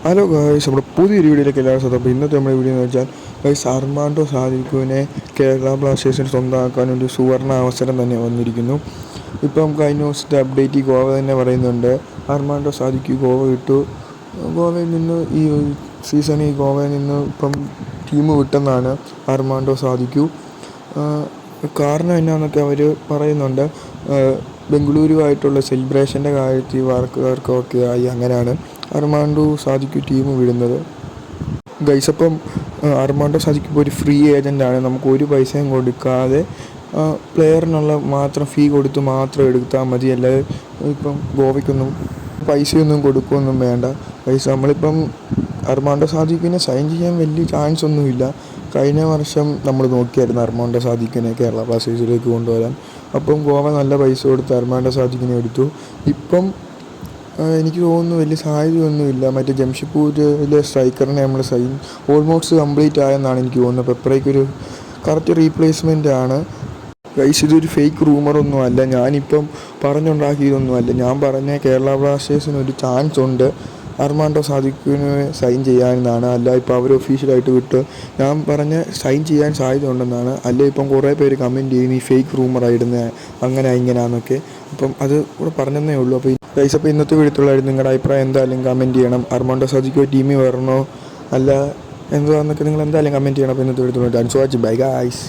Hello guys, നമ്മുടെ പുതിയൊരു വീഡിയോയിലേക്ക് എല്ലാവരും സ്വന്തം. അപ്പോൾ ഇന്നത്തെ നമ്മുടെ വീഡിയോ എന്ന് വെച്ചാൽ ഗായ്സ്, അർമാൻഡോ സാദിഖുവിനെ കേരള ബ്ലാസ്റ്റേഴ്സിന് സ്വന്തമാക്കാൻ ഒരു സുവർണ അവസരം തന്നെ വന്നിരിക്കുന്നു. ഇപ്പം കഴിഞ്ഞ ദിവസത്തെ അപ്ഡേറ്റ് ഈ ഗോവ തന്നെ പറയുന്നുണ്ട്. അർമാൻഡോ സാദിഖു ഗോവ വിട്ടു. ഗോവയിൽ നിന്ന് ഈ സീസണിൽ ഗോവയിൽ നിന്ന് ഇപ്പം ടീം വിട്ടെന്നാണ് അർമാൻഡോ സാദിഖു. കാരണം എന്നാന്നൊക്കെ അവർ പറയുന്നുണ്ട്. ബംഗളൂരുവായിട്ടുള്ള സെലിബ്രേഷൻ്റെ കാര്യത്തിൽ വർക്കൊക്കെ ആയി അങ്ങനെയാണ് അർമാൻഡോ സാദിഖു ടീം വിടുന്നത്. ഗൈസ്, അപ്പം അർമാൻഡോ സാദിഖു ഇപ്പോൾ ഒരു ഫ്രീ ഏജൻ്റാണ്. നമുക്ക് ഒരു പൈസയും കൊടുക്കാതെ പ്ലെയറിനുള്ള മാത്രം ഫീ കൊടുത്ത് മാത്രം എടുത്താൽ മതി. അല്ലാതെ ഇപ്പം ഗോവയ്ക്കൊന്നും പൈസയൊന്നും കൊടുക്കുകയൊന്നും വേണ്ട. ഗൈസ്, നമ്മളിപ്പം അർമാൻഡോ സാദിഖുവിനെ സൈൻ ചെയ്യാൻ വലിയ ചാൻസ് ഒന്നുമില്ല. കഴിഞ്ഞ വർഷം നമ്മൾ നോക്കിയായിരുന്നു അർമാൻഡോ സാദിഖുവിനെ കേരള ബ്ലാസ്റ്റേഴ്സിലേക്ക് കൊണ്ടുവരാൻ. അപ്പം ഗോവ നല്ല പൈസ കൊടുത്ത് അർമാൻഡോ സാദിഖിനെ എടുത്തു. ഇപ്പം എനിക്ക് തോന്നുന്നു വലിയ സാധ്യതയൊന്നുമില്ല. മറ്റേ ജംഷഡ്പൂരിലെ സ്ട്രൈക്കറിനെ നമ്മൾ ഓൾമോസ്റ്റ് കംപ്ലീറ്റ് ആയെന്നാണ് എനിക്ക് തോന്നുന്നത്. പെപ്രയ്ക്കൊരു കറക്റ്റ് റീപ്ലേസ്മെൻ്റ് ആണ്. ഗൈസ്, ഇതൊരു ഫേക്ക് റൂമറൊന്നും അല്ല, ഞാനിപ്പം പറഞ്ഞുണ്ടാക്കിയതൊന്നും അല്ല. ഞാൻ പറഞ്ഞ കേരള ബ്ലാസ്റ്റേഴ്സിനൊരു ചാൻസ് ഉണ്ട് അർമാൻഡോ സാദിഖിനെ സൈൻ ചെയ്യാനെന്നാണ്. അല്ല ഇപ്പം അവർ ഒഫീഷ്യലായിട്ട് വിട്ട് ഞാൻ പറഞ്ഞ സൈൻ ചെയ്യാൻ സാധ്യത ഉണ്ടെന്നാണ്. അല്ല ഇപ്പം കുറേ പേര് കമൻറ്റ് ചെയ്യുന്നു ഈ ഫേക്ക് റൂമറായിടുന്നത് അങ്ങനെ ഇങ്ങനെയാണെന്നൊക്കെ. അപ്പം അത് കൂടെ പറഞ്ഞതേ ഉള്ളൂ. അപ്പോൾ ഗൈസ്, അപ്പോൾ ഇന്നത്തെ വീഡിയോയിലായിരുന്നു. നിങ്ങളുടെ അഭിപ്രായം എന്തായാലും കമൻറ്റ് ചെയ്യണം. അർമാൻഡോ സാദിഖു ടീമിൽ വരണോ അല്ല എന്താണെന്നൊക്കെ നിങ്ങൾ എന്തായാലും കമൻറ്റ് ചെയ്യണം. അപ്പോൾ ഇന്നത്തെ വീഡിയോയിലുണ്ട്. Bye guys.